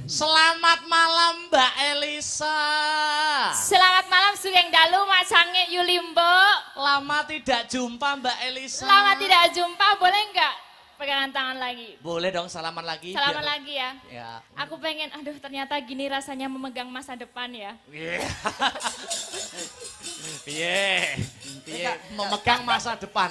Selamat malam Mbak Elisa. Selamat malam Sugeng Dalu Mas Sange Yulimbo. Lama tidak jumpa Mbak Elisa. Lama tidak jumpa, boleh nggak pegangan tangan lagi? Boleh dong, salaman lagi. Salaman lagi ya. Ya. Aku pengen, aduh ternyata gini rasanya memegang masa depan ya. Iya. Memegang masa depan.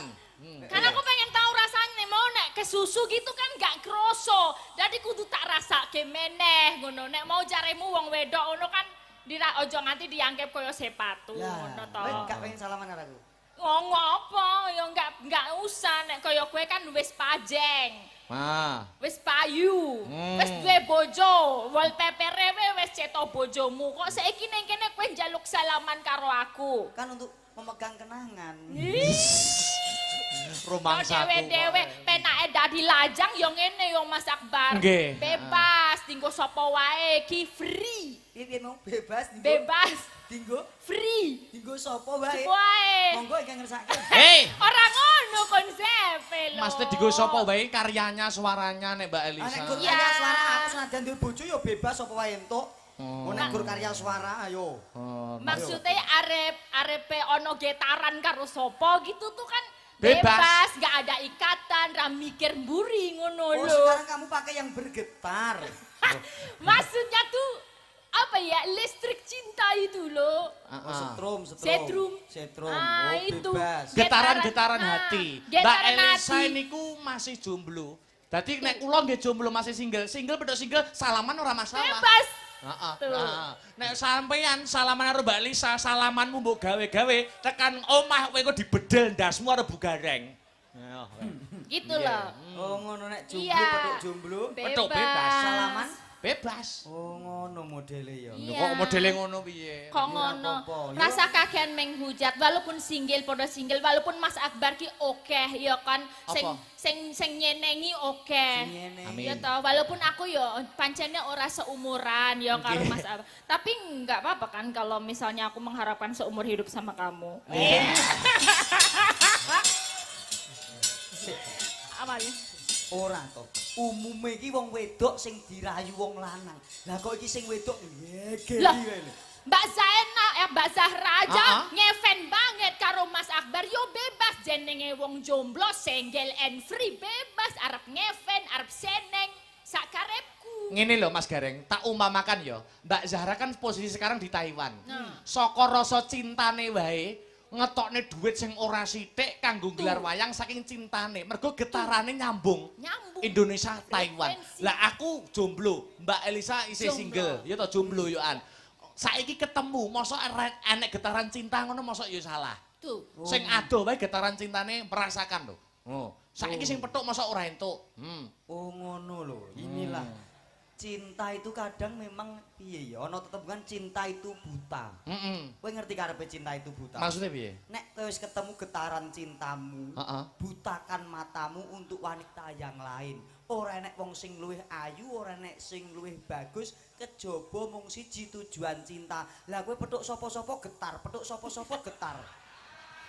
Karena aku pengen tahu rasanya nih, mau nek ke susu gitu kan gak kroso. Jadi kudu tak rasa kemeneh ngono. Nek mau jaremu wong wedok ngono kan ojo nganti dianggap koyo sepatu ngono to. Kowe gak pengen salaman karo aku? Ngopo ya enggak usah nek koyo kowe kan wis pajeng. Wis payu, wis duwe bojo, wallpaper-e wis cetok bojomu. Kok saiki ning kene kowe njaluk salaman karo aku? Kan untuk memegang kenangan. Rumangsaku. Dewe-dewe penake dadi lajang yo ngene yo Mas Akbar. Nggih. Bebas dinggo sapa wae, ki free. Piye mau bebas dinggo? Bebas Dinggo? free. Dinggo sapa wae? Wae. Monggo iki ngersake. Hei, Ora ngono konsepe lho. Mas digo sapa wae karyanya, suaranya nek Mbak Elisa. Nek gur Iya. karya suara aku senajan duwe bojo ya bebas sapa wae entuk. Nek gur karya suara ayo. Maksudnya arepe ono getaran karo sapa gitu tuh kan Bebas. gak ada ikatan, ra mikir mburi ngono Oh, lho. sekarang kamu pakai yang bergetar. Maksudnya tuh apa ya, listrik cinta itu loh. Oh, Setrum. Setrum. Ah, Oh, itu. bebas. Getaran-getaran Nah, hati. Mbak getaran Elisa hati. niku masih jomblo. Dadi nek kula nggih jomblo masih single bedok single salaman ora masalah. Bebas. Heeh. Tuh. Nek sampeyan salaman karo Mbak Elisa, salamanmu mbok gawe-gawe tekan omah kowe kok dibedel ndasmu karo bugareng. Gitu loh. Oh, ngono nek jomblo Iya. petuk jomblo. Petuk bebas. Salaman? Bebas. Oh, ngono modele ya. Lho, Iya. kok modele ngono piye? Kok Iya, ngono. apa-apa. Yo. Rasa kakean menghujat walaupun single podo single walaupun Mas Akbar ki oke ya kan Apa? sing nyenengi oke. Ngene. Amin. Ya toh, walaupun aku yo pancene ora seumuran ya karo Mas Akbar. Tapi enggak apa-apa kan kalau misalnya aku mengharapkan seumur hidup sama kamu. Apa ya? Ora to. Umume iki wong wedok sing dirayu wong lanang. Lah kok iki sing wedok ngegeri Lah. wae lho. Mbak Zaina, Mbak Zahra aja Ah. ngefen banget karo Mas Akbar. Yo bebas jenenge wong jomblo, single and free, bebas arep ngefen, arep seneng, sakarepku. Ngene lho Mas Gareng, tak umpamakan ya. Mbak Zahra kan posisi sekarang di Taiwan. Nah. Saka rasa cintane wae ngetokne duit sing ora sithik kanggo gelar wayang saking cintane. Mergo getarane nyambung. Nyambung. Indonesia Taiwan. Frekuensi. Lah aku jomblo, Mbak Elisa isih Jomblo. single. Ya toh jomblo yoan. Saiki ketemu, mosok enek getaran cinta ngono mosok ya salah. Tuh. Sing adoh wae getaran cintane merasakan lho. Oh, saiki sing petuk mosok ora entuk. Oh ngono lho. Inilah cinta itu kadang memang piye ya ana tetepungan cinta itu buta. Kowe ngerti karepe cinta itu buta? Maksudnya piye? Nek kowe wis ketemu getaran cintamu, Heeh. butakan matamu untuk wanita yang lain. Ora enek wong sing luwih ayu, ora enek sing luwih bagus, kejaba mung siji tujuan cinta. Lah kowe petuk sapa-sapa getar, petuk sapa-sapa getar.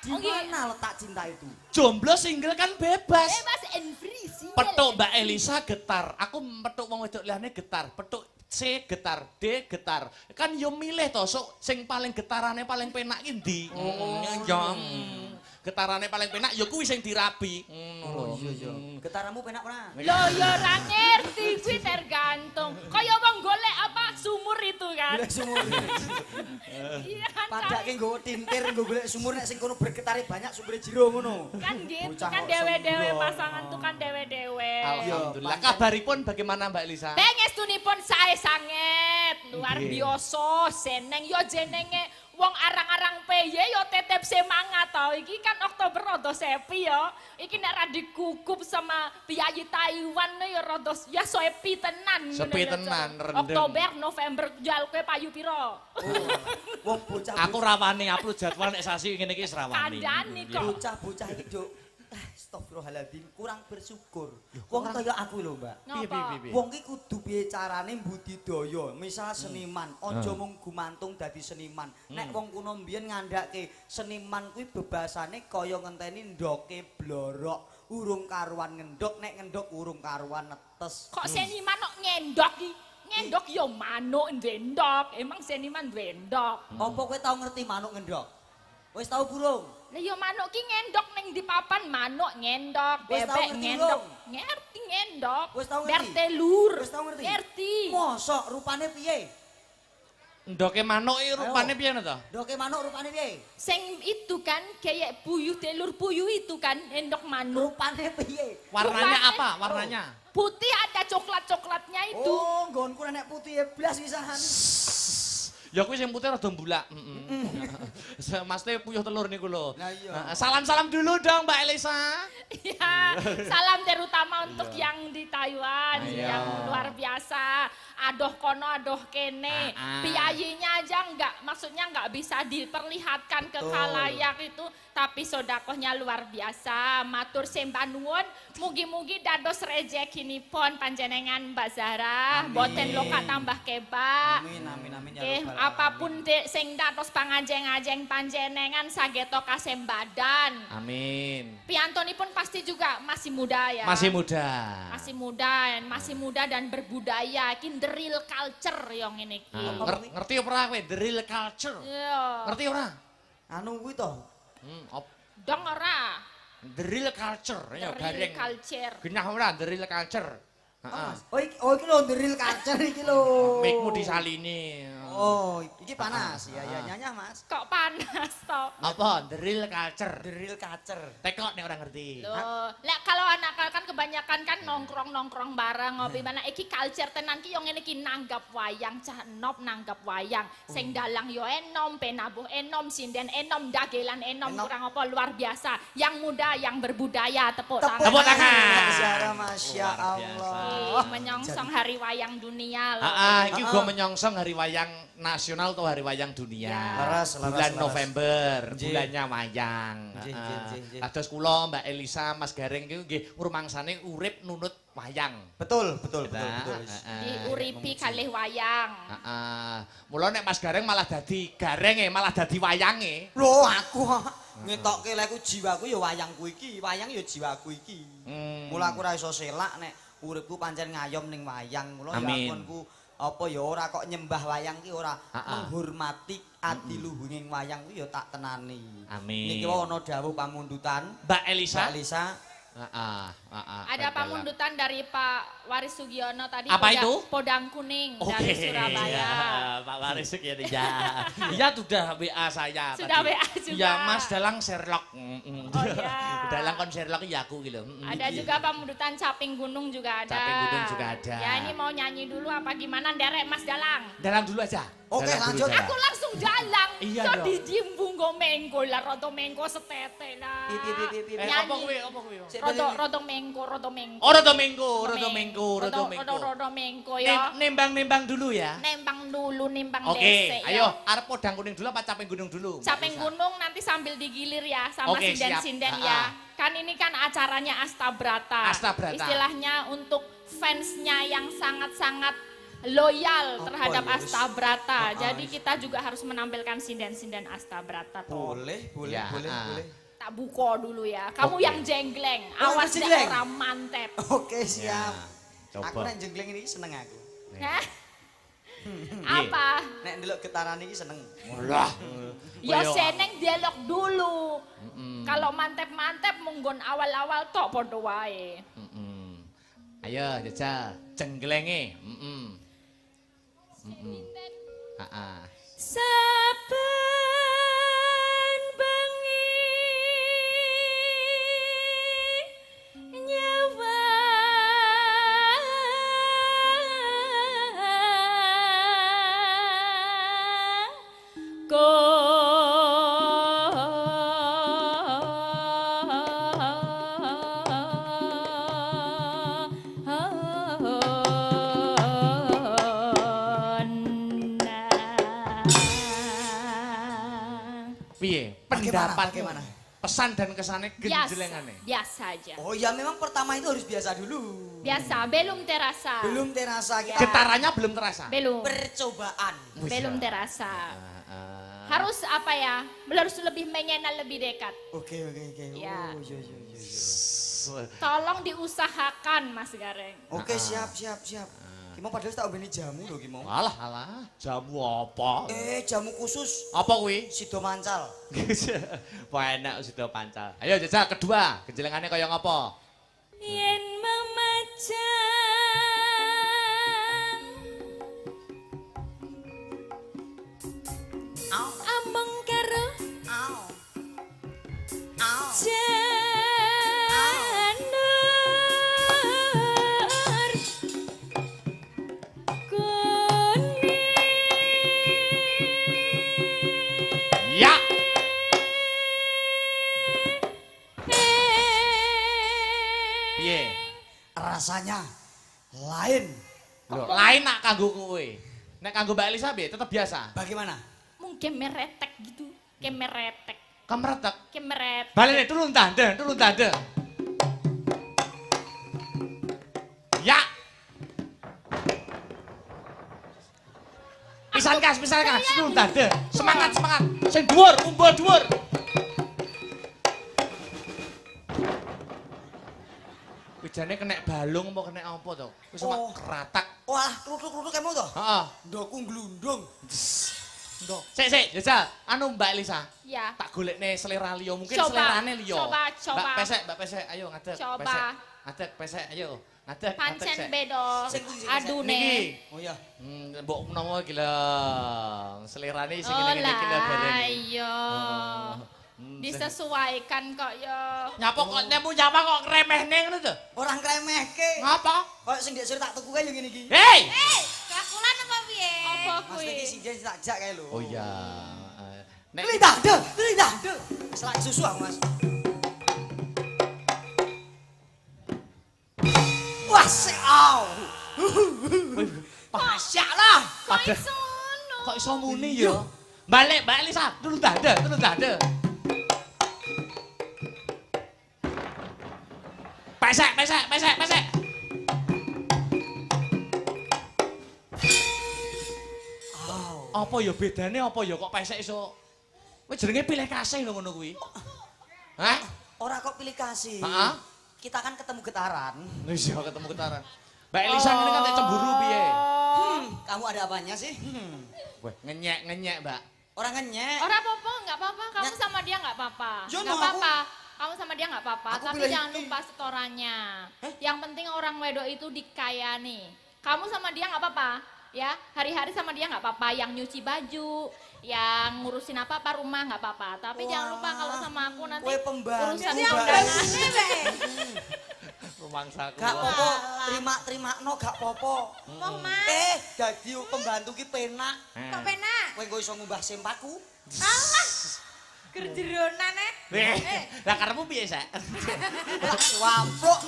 Di Oh, iya. mana letak cinta itu? Jomblo single kan bebas. Bebas and free single. Petuk Mbak Elisa getar. Aku petuk wong wedok liyane getar. Petuk C getar, D getar. Kan yo milih to, sok sing paling getarane paling penak ki ndi? Getarane paling penak ya kuwi sing dirabi. Oh iya. Getaramu penak ora? Loh ya ora ngerti kuwi tergantung. Kaya wong golek apa sumur itu kan. Golek sumur. Iya kan. Padake nggo tintir nggo golek sumur nek sing kono bergetare banyak sumure jero ngono. Kan gitu Bocah kan kok dewe-dewe sembrono. pasangan tuh kan dewe-dewe. Alhamdulillah. pancen. Kabaripun bagaimana Mbak Elisa? Pengestunipun sae sanget, luar Nggih. biasa, seneng yo jenenge wong arang-arang peye yo tetep semangat to. Iki kan Oktober rada sepi yo. Iki nek ra dikukup sama piyayi Taiwan yo rada ya sepi tenan. Sepi ngene lho, tenan, Cok. rendeng. Oktober, November jal kowe payu pira? Wong bocah Aku rawani upload jadwal nek sasi ngene iki wis rawani. Kandhani kok. bocah iki Duk. Astagfirullahaladzim, kurang bersyukur. Wong kaya aku lho, Mbak. Ngapa? Wong ki kudu piye carane budidaya, misal seniman, aja mung gumantung dadi seniman. Nek wong kuno mbiyen ngandhake seniman kuwi bebasane kaya ngenteni ndoke blorok, urung karuan ngendhok, nek ngendhok urung karuan netes. Kok seniman kok ngendok iki? Ngendok yo manuk ndendok. Emang seniman ndendok. Apa kowe tau ngerti manuk ngendhok? Wis tau burung? Lah yo manuk ki ngendok ning di papan manuk ngendok, Wis tau bebek ngerti ngendok. belum? Ngerti ngendok. Wis tau ngerti? Bertelur. Wis tau ngerti? Ngerti. Mosok rupane piye? Ndoke manuk iki rupane piye to? Ndoke manuk rupane piye? Sing itu kan kayak puyuh telur puyuh itu kan endok manuk. Rupane piye? Warnanya Rupane- apa? Warnanya? Putih ada coklat-coklatnya itu. Oh, nggonku nek putih blas pisan. Ya kuwi sing putih rada mbulak. Mas Teh puyuh telur niku lho. Nah, iya. Salam-salam dulu dong Mbak Elisa. Ya, salam terutama untuk yang di Taiwan Iya. yang luar biasa. Adoh kono, adoh kene. Piyayinya aja maksudnya nggak bisa diperlihatkan ke khalayak itu, tapi sodakohnya luar biasa. Matur sembah nuwun, mugi-mugi dados rezekinipun panjenengan Mbak Zahra, boten loka tambah kebak. Amin amin amin ya Nggih, rabbal apapun sing dados pangajeng-ajeng panjenengan sageta kasembadan. Amin. Piantonipun pasti juga masih muda ya. Masih muda. Masih muda dan berbudaya. Iki the real culture yang ini iki. Ngerti ora kowe the real culture? Iya. Ngerti ora? Anu kuwi to. Dong ora. The real culture The ya real garing. culture. Genah ora the real culture. Heeh. Oh iki lho the real culture iki lho. Mikmu disalini. Oh, iki panas. Ya ya nyanyah Mas. Kok panas to? Apa the real culture? The real culture. Tekok nek ora ngerti. Loh, lek kalau anak kan kebanyakan kan nongkrong-nongkrong bareng ngopi mana iki culture tenan ki yo ngene iki nanggap wayang cah enop nanggap wayang. Sing dalang yo enom, penabuh enom, sinden enom, dagelan enom Enom. kurang apa luar biasa. Yang muda, yang berbudaya tepuk tangan. Tepuk tangan. Zara Masya Luar biasa. Allah. Menyongsong hari wayang dunia loh. Iki uga menyongsong hari wayang nasional atau hari wayang dunia. Ya. Laras, laras, Bulan laras. November, Nggih. bulannya wayang. Nggih, nggih, nggih, nggih. Kados kula Mbak Elisa, Mas Gareng iki nggih ngrumangsane urip nunut wayang. Betul, betul, betul, Nah, betul. Diuripi kalih wayang. Mula nek Mas Gareng malah dadi garenge, malah dadi wayange. Loh, aku ngetokke leku jiwaku ya wayangku iki, wayang ya jiwaku iki. Mula aku ora iso selak nek uripku pancen ngayom ning wayang. Mula ya Amin. akunku apa ya ora kok nyembah wayang ki ora menghormati adiluhuning wayang ku ya tak tenani. Amin. Niki wae ana dawuh pamundutan Mbak Elisa. Mbak Lisa. Ada pamundutan dari Pak Waris Sugiono tadi. Apa itu? Podang Kuning dari Surabaya. Ya, Pak Waris ya. Iya sudah WA saya Sudah tadi. WA juga. Ya Mas Dalang Sherlock. Oh iya. Dalang kon Sherlock ya aku gitu. Ada juga pamundutan Caping Gunung juga ada. Caping Gunung juga ada. Ya ini mau nyanyi dulu apa gimana derek Mas Dalang? Dalang dulu aja. Oke, Dalang dulu lanjut. aja. Aku langsung dalang. Iya So dong. dijimbung go mengko lah rodo mengko setete lah. Piye. Apa kuwi? Apa kuwi? Rodo mengko. Oh, Rodo Mengko, Rodo Mengko, Rodo Mengko. Rodo mengko ya. Nembang-nembang dulu ya. Nembang dulu, nimbang Oke, dese ayo ya. arep podang kuning dulu apa caping gunung dulu? Mbak Caping Lisa? Gunung nanti sambil digilir ya sama Oke, sinden-sinden siap. ya. Kan ini kan acaranya Astabrata. Astabrata. Istilahnya untuk fansnya yang sangat-sangat loyal Apa terhadap ya, wis? Astabrata. Jadi kita juga harus menampilkan sinden-sinden Astabrata. toh. Boleh, Ya, boleh. tak buka dulu ya. Kamu Oke. yang jenggleng, Oh, awas jenggleng. orang mantep. Oke, siap. Ya, Aku coba. nek jengleng ini seneng aku. Hah? Apa? Nek ndelok getaran iki seneng. Lah. Ya Koyo- seneng dialog dulu. Kalau mantep-mantep munggon awal-awal tok padha wae. Ayo jajal, cenglenge. Heeh. Saben bengi nyawa Piye? Bagaimana? Pendapat Bagaimana? Pesan dan kesannya genjlengane. biasa aja. Oh ya memang pertama itu harus biasa dulu. Biasa, belum terasa. Belum terasa kita Getarannya belum terasa. Belum. percobaan. Belum terasa. Heeh. Harus apa ya? Harus lebih mengenal lebih dekat. Oke. Ya. Oh, iya. Tolong diusahakan Mas Gareng. Oke, siap. Kimo padahal tak ombeni jamu lho Kimo. Alah, jamu apa? Jamu khusus Apa kuwi? Sido Mancal. Wah enak sudah pancal. Ayo jajal kedua, genjlengannya kaya ngapa? Yen memajang among karo janur kuning. Ya. Piye? Rasanya lain. Loh, lain nak kanggo kowe. Nek kanggo Mbak Elisa piye? Tetep biasa. Bagaimana? Mungkin meretek gitu. Kemeretek. Kamretek. Kemeretek. Balik nih, turun tanda. Ya. Pisan kas, turun tanda. Semangat. Sing dhuwur, umbul dhuwur. Wijane kena balung apa kena apa to? Wis Oh. keratak. Wah, kluk-kluk kamu toh? Heeh. Ndoku glundung. Ndok. Sik, jajal. Anu Mbak Elisa. Ya. Tak golekne selera liya, mungkin Coba, selerane liya. coba. Mbak pesek, ayo ngadeg. Coba. Pesek. Ngadeg, pesek, ayo. Ngadeg, Pancen sik. bedo. Sing pundi, sing Adune. Niki. Oh iya. Mbok menawa iki lho. Selerane sing Oh ngene-ngene iki lho lah, bareng. iya. Disesuaikan kok ya. Nyapa kok nemu nyapa kok ngremehne ngono to? Orang kremehke. Ngapa? Kok sing ndek tak tuku kae yo ngene iki. Hei! Kakulan apa piye? Apa Mas kuwi? iki sing tak jak kae lho. Oh iya. Nek Lidah. Selak susu aku, Mas. Wah, au. pasyak lah. Kok Padahal iso ngono? kok iso muni ya? Balik, Mbak Elisa, turun tanda. Pesek. Apa ya bedane apa ya kok pesek iso? Kowe jenenge pilih kasih lho ngono kuwi. Hah? Ora kok pilih kasih. Heeh. Kita kan ketemu getaran. Wis ya ketemu getaran. Mbak Elisa ngene kan tak cemburu piye? Kamu ada apanya sih? Weh, ngenyek, Mbak. Orang ngenyek. Ora apa-apa, enggak apa-apa. Kamu sama dia enggak apa-apa. Ya, Enggak no, apa-apa. Kamu sama dia enggak apa-apa, Aku tapi pilih jangan ini. lupa setorannya. Yang penting orang wedok itu dikayani. Kamu sama dia enggak apa-apa. Ya, hari-hari sama dia enggak apa-apa. Yang nyuci baju, yang ngurusin apa-apa rumah enggak apa-apa. Tapi jangan lupa kalau sama aku nanti Kue pembantu. urusan Mbak. undangan. Rumangsaku. Gak popo, terima no gak popo. Wong Mas, Dadi pembantu ki penak. kok penak? Kowe engko iso ngubah sempaku. Alah. Gerjeronan Lah karepmu piye, Sek? Wamplok.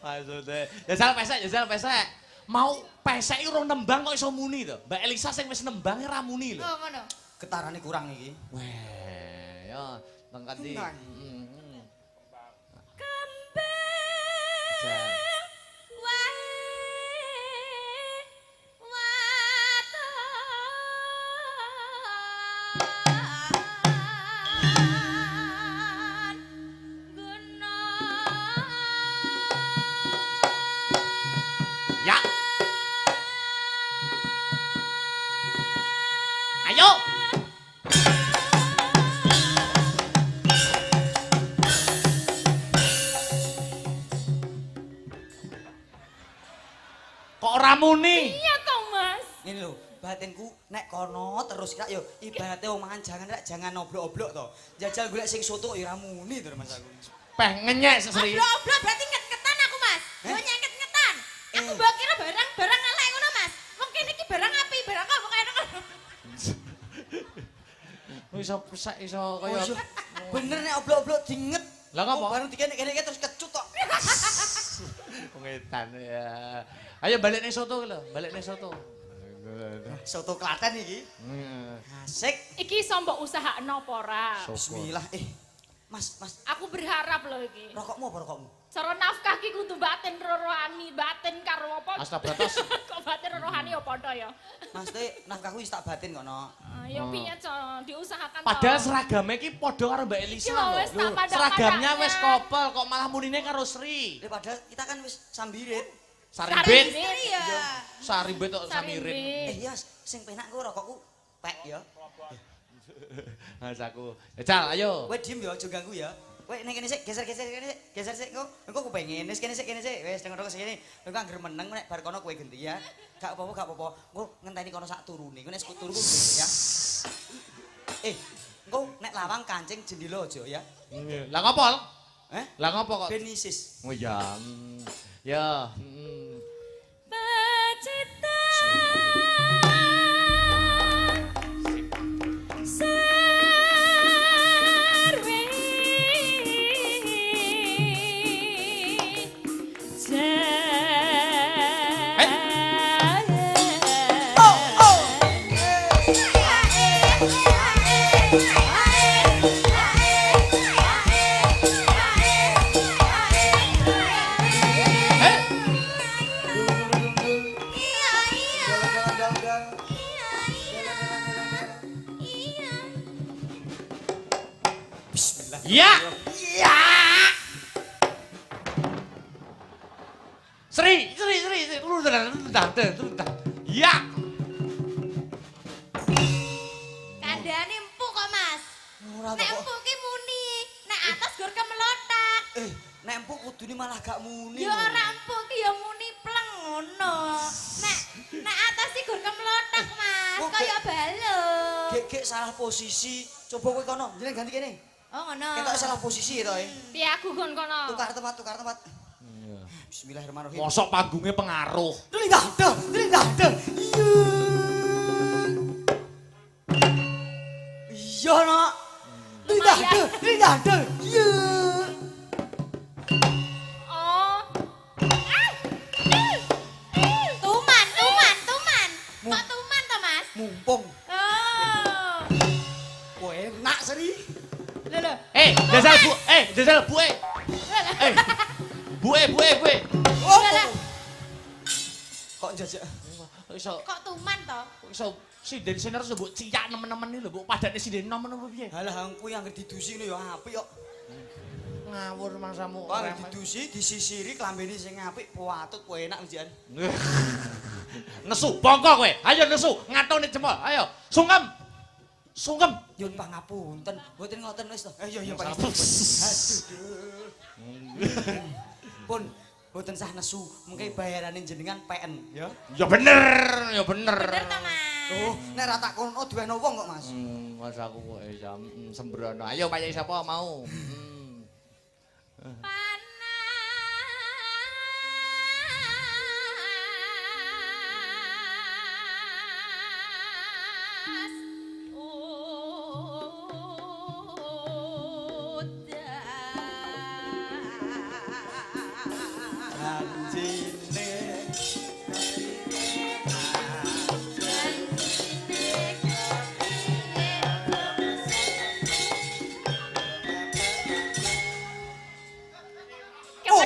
Maksudnya, jajal pesek. Mau pesek iki urung nembang kok iso muni to. Mbak Elisa sing wis nembange ra muni lho. Oh, ngono. Getarane kurang iki. Weh, ya tengkat di. Tenang. Jajal. malah muni. Iya toh, Mas. Ngene lho, batinku nek kono terus kira yo ibarate wong mangan jangan oblok-oblok to. Jajal golek sing soto ya ora muni to Mas aku. Peh ngenyek Sri. Oblok-oblok berarti nget-ngetan aku, Mas. Yo nyeket-ngetan. Aku mbok kira barang elek ngono, Mas. Wong kene iki barang apik, barang kok kaya ngono. Iso kaya Bener nek oblok-oblok dinget. Lah ngopo? Bareng dikene terus kecut tok. Pengetan ya. Ayo balik ning soto lho, balik ning soto. Soto Klaten iki. Asik. Iki iso mbok usahakno apa ora? Bismillah. Mas. Aku berharap lho iki. Rokokmu apa rokokmu? Cara nafkah ki kudu batin rohani, batin karo apa? Astabratos. Kok batin rohani ya padha ya. Mas teh nafkahku wis tak batin kono. Ya piye co, diusahakan to. Padahal seragame iki padha karo Mbak Elisa. Iki lho wis tak padha. Seragamnya wis kopel kok malah munine karo Sri. Padahal kita kan wis sambirit. Sarimbit. Iya. Sarimbit tok samirit. Iya, sing penak ku rokokku pek ya. Mas aku. Cal, ayo. Kowe diem ya aja ganggu ya. Kowe ning kene sik, geser kene sik. Geser sik engko ku pengen wis kene sik. Wis dengar rokok sik. Engko anggere meneng nek bar kono kowe ganti ya. Gak apa-apa. Engko ngenteni kono sak turune. Kowe nek turu ku ya. Engko nek lawang kancing jendela aja ya. Lah ngopo? Lah ngopo kok? Benisis. Oh ya. Ya. Ya. Ya. Sri. Ya. Kandhane empuk kok, Mas. Ora Nek kok. empuk ki muni, nek atas gur kemelotak. Nek empuk kudune malah gak muni. Ya ora empuk ki ya muni pleng ngono. Nek atas ki gur kemelotak, Mas. Kok Kaya balon. Gek salah posisi. Coba kowe kono, jeneng ganti kene. Oh ngono. Ketok salah posisi to. Piye aku gon kono? Tukar tempat. Bismillahirrahmanirrahim. Mosok panggungnya pengaruh. Dringdang. Iya, Nak. Dringdang. Iya. Oh. Tuman. Kok tuman to, Mas? Mumpung. Oh. Kok enak, Sri. Lho. Jajal bu. Bu. Oh. Kok jajak. Iso Kok tuman to? sinden siner mbok ciyak nemen-nemen lho, mbok padane sinden nemen apa piye? Halah kuwi anggere didusi lho ya apik kok. Ngawur mangsamu. Kok anggere didusi, disisiri klambene sing apik, patut kok enak njian. Nesu bongko kowe. Ayo nesu, ngatone jempol. Ayo, sungkem. Yun pangapunten, mboten ngoten wis to. Iya Pak. Aduh. Pun mboten sah nesu, mengke bayarane jenengan PN ya. Ya bener. Bener to, Mas? Oh, nek ra tak kono duweno wong kok, Mas. Mas aku kok sembrono. Ayo payak sapa mau?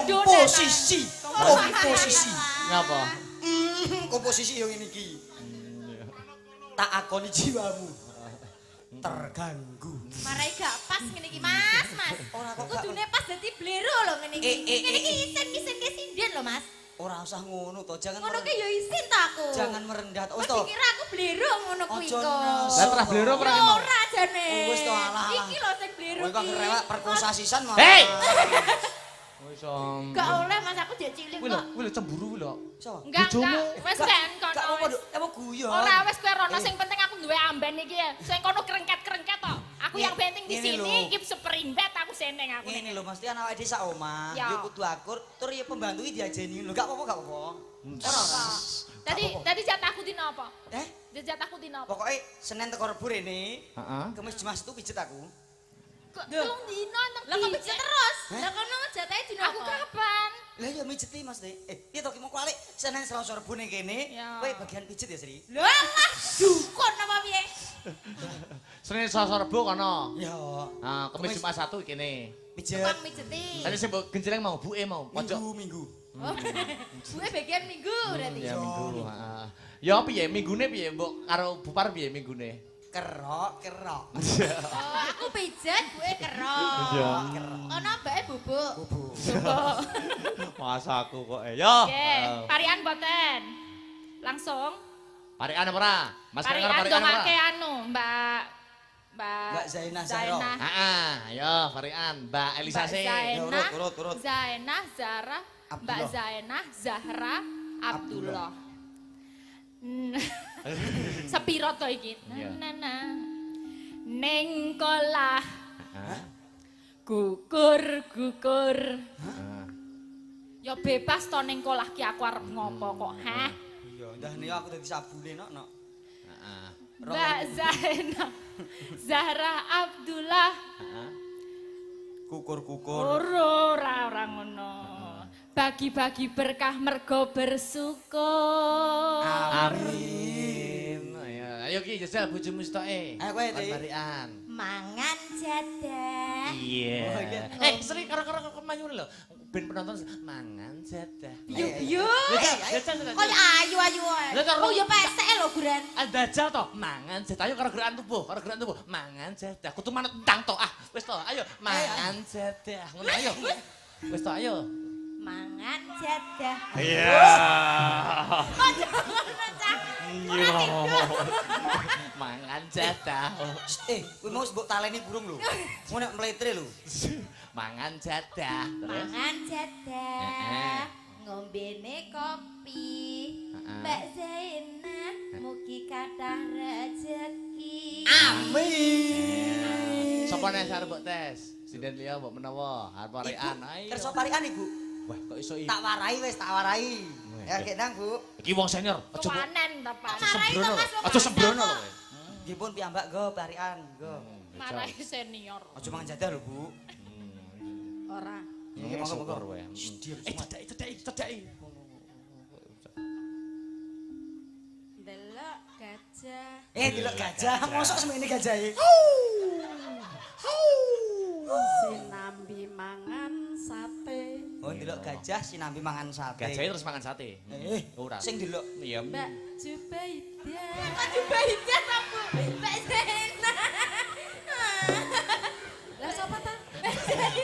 Komposisi. Ngapa? Komposisi yo ngene iki. Tak akoni jiwamu. Terganggu. Marai gak pas ngene iki, Mas. Ora kok gak. Kudune pas dadi blero lho ngene iki. Ngene iki isin kesinden lho, Mas. Ora usah ngono to, jangan Ngono ki ya isin ta aku. jangan merendah to. Wis Kok to. dikira aku blero ngono kuwi Ojo kok. nes. Lah terah blero ora Ya kena. ora jane. Wis to alah. Iki lho sing blero Kowe kok ki. ngerewak perkosa sisan malah. Hei! Wis Gak oleh Mas aku dia cilik kok. Kuwi lho cemburu kuwi lho. Sapa? Enggak, wis ben kono. Gak apa-apa, Duk. Apa guyon? Ora wis kowe rono sing penting aku duwe amben iki ya. Sing kono krengket-krengket tok. Aku yang penting di sini iki seperimbet aku seneng aku. Ini lho mesti ana awake dhewe sak omah. Ya. Yo kudu akur, tur ya pembantu iki diajeni lho. Gak apa-apa, gak apa-apa. Ora. Tadi jatahku dina apa? Jatahku dina apa? Pokoke Senin teko Rebo rene. Heeh. Kemis Jumat itu pijet aku. Kok telung dina nang Lah kok pijet terus? Lah kono jatahe dino Aku kapan? Lah ya mijeti Mas De. Piye to ki mau kualik Senin Selasa Rebo ning kene. Ya. Kowe bagian pijet ya, Sri? Lho lah dukun apa piye? Senin Selasa Rebo kono. Ya. Nah, Kamis Jumat Sabtu kene. Pijet. Tukang mijeti. Tadi sing mbok genjleng mau buke mau pojok. Minggu. Gue bagian minggu berarti. Ya minggu, heeh. Ya piye minggune piye mbok karo Bupar piye minggune? Kerok. Oh, aku pijet, gue kerok. Iya. Ono mbake bubuk. Bubuk. Masa aku kok yo. Nggih, parian boten. Langsung. Parikan apa ora? Mas Parian parikan apa? domake anu, Mbak Mbak Zainah Zahra. Heeh, ayo parikan Mbak Elisa Mbak sih. Zainah. Urut. Zainah Zahra, Mbak Abdullah. Zainah Zahra Abdullah. Sepiro to iki? Iya. Nah. Ning kolah Heeh. gugur. Heeh. Ya bebas to ning kolah ki aku arep ngopo kok, heh. Iya, ndah niku aku dadi sabune nok. Heeh. Mbak Zainah Zahra Abdullah. Heeh. Kukur. Ora ngono. Bagi-bagi berkah mergo bersyukur. Amin. Ayo ki jajal bojomu stoke. Ayo kowe, Dik. Parikan. Mangan jadah. Iya. Oh, iya. Sering karo manyune lho. Ben penonton mangan jadah. Yo. Jajal. Kaya ayu-ayu ae. Lah, karo- Oh ya pesek lho guran. Dajal to, mangan jadah. Ayo karo gerakan tubuh, mangan jadah. Kudu manut ndang to. Wis to, ayo mangan jadah. Ngono ayo. Wis to, ayo. Mangan jadah. Iya. Ojo ngono cah. Iya. Mangan jadah. Kuwi mau mbok taleni burung lho. Ngono nek mletre lho. Mangan jadah. Terus Mangan jadah. Heeh. Ngombene kopi. Heeh. Mbak Zainah mugi kathah rejeki. Amin. sapa nek arep mbok tes? Sinden liya mbok menawa arep parikan. Ayo. Kersa parikan Ibu. Wah, kok iso iki? Tak warai wis, tak warai. Ya kek nang, Bu. Iki wong senior, aja mbok Kewanen ta, Pak? sembrono. Aja sembrono lho kowe. Nggih pun piyambak go parikan, go. Marahi senior. Aja mangan jadah lho, Bu. Ora. Nggih, monggo. kowe. Cedhaki. Delok gajah. Delok gajah, mosok semene gajahe. Sinambi mangan sate. Oh, delok gajah sinambi mangan sate. Gajahe terus mangan sate. Ora. Sing delok. Iya. Mbak Jubaidah. Coba hidat aku. Mbak Zainah. Lah sapa ta?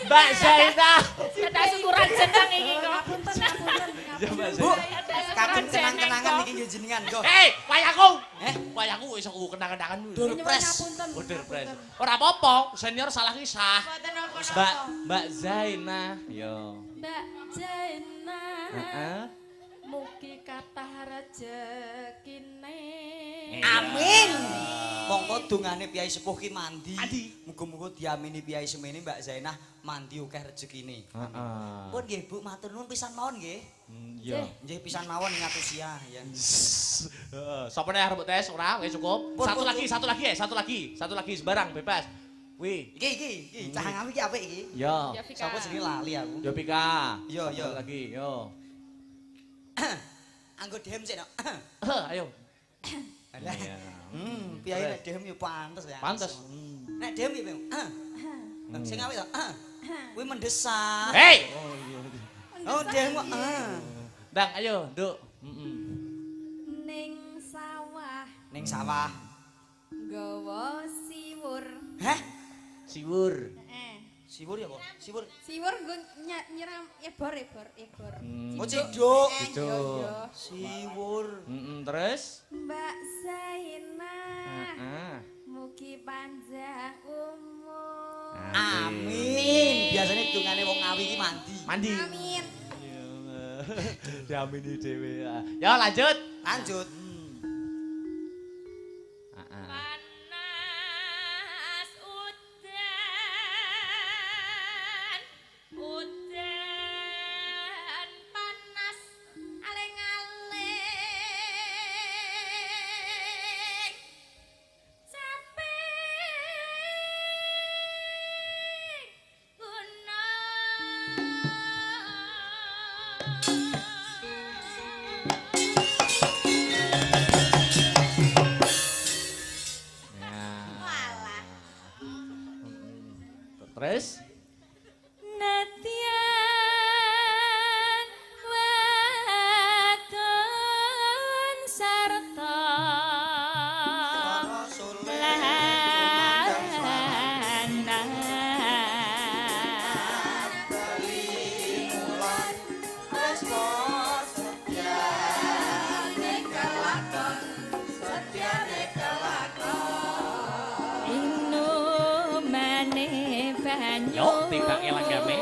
Mbak Zainah. Ada syukuran jeneng iki kok. Ngapunten. Ya Mbak Bu, Zainah. kagem kenang-kenangan iki nggih jenengan, go. Wayahku. Wayahku iso ku kenang-kenangan. Durpres. Ngapunten. Durpres. Ora apa-apa, senior salah ki sah. Mboten apa-apa. Mbak Zainah. Yo. Mbak Zainah. Heeh. Mugi kathah rejekine. Amin. Monggo dongane Piyai Sepuh ki mandi. Mandi. Muga-muga diamini Piyai semene Mbak Zainah mandi akeh rezekine. Heeh. Pun nggih Bu, matur nuwun pisan mawon nggih. Iya. Nggih pisan mawon ngatusia ya. Heeh. Sapa nek arep tes ora? Wis cukup. Pun, Satu pun, lagi, satu lagi sembarang bebas. Wih. Iki cah ngawi iki apik iki. Yo. Ya Vika. Sapa jenenge lali aku. Yo Pika. Yo, yo. Satu lagi, yo. Anggo dem sik no. Ayo. Alah. Iya. Piyai nek dem yo pantes ya. Pantes. Nek dem piye, Bang? Sing awet to. Kuwi mendesak. Hei. Oh, dem kok. Dang, ayo, Nduk. Ning sawah Ning sawah. nggawa siwur. Hah? Siwur. Siwur ya, Pak? Siwur. Siwur nggo nyiram ebor. Oh, ciduk. Gitu. Siwur. Terus? Mbak Zainah. Heeh. Mugi panjang umur. Amin. Biasanya Hitungane wong Ngawi iki mandi. Mandi. Amin. Diamini dhewe. Ya lanjut. Lanjut. Panas udan panas aling-aling capek Walah. Terus Nadyan wadon sarta Yo, tibake langgame.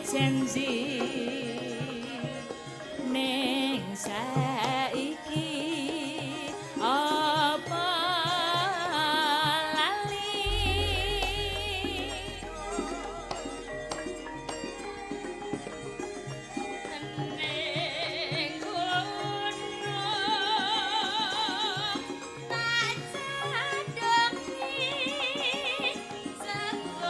janji ning saiki apa lali ning kono tak cadongi saka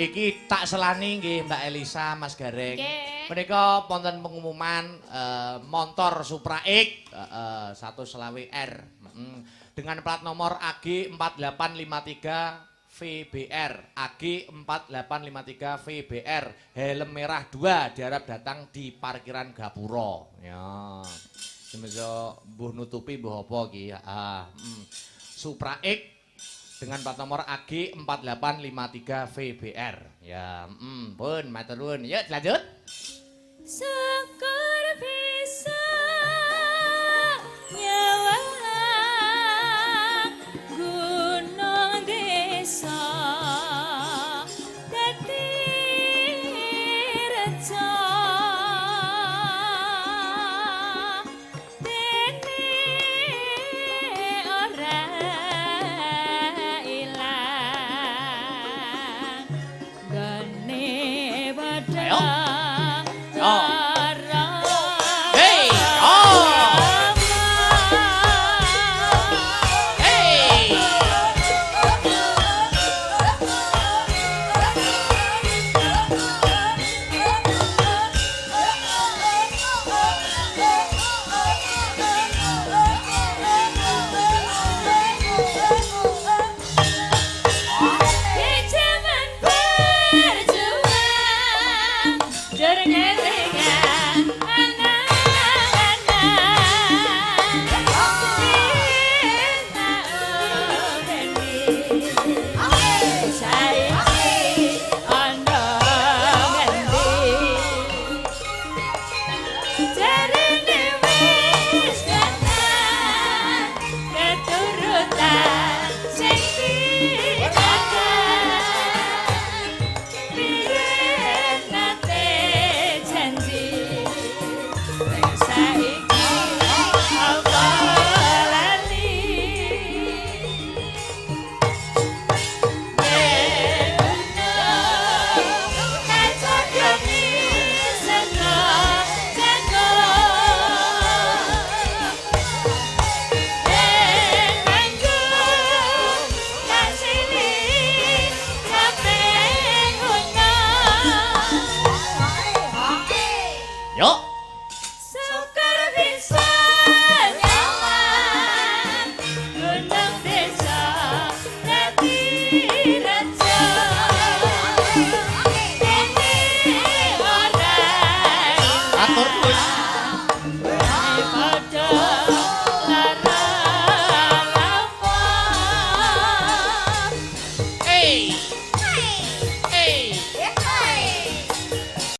Iki tak selani nggih Mbak Elisa, Mas Gareng. Nggih. Menika wonten pengumuman montor Supra X 120R dengan plat nomor AG 4853 VBR. AG 4853 VBR. Helm merah 2 diharap datang di parkiran Gapura. Ya. Semoga mbuh nutupi mbuh apa iki. Supra X dengan plat nomor AG 4853 VBR. Ya, pun matur nuwun. Yuk lanjut. Syukur bisa nyawang gunung desa dadi reca dene ora ilang gane padha Hey! Oh! Hey! Di jaman berjuang, dereng-dereng Hey!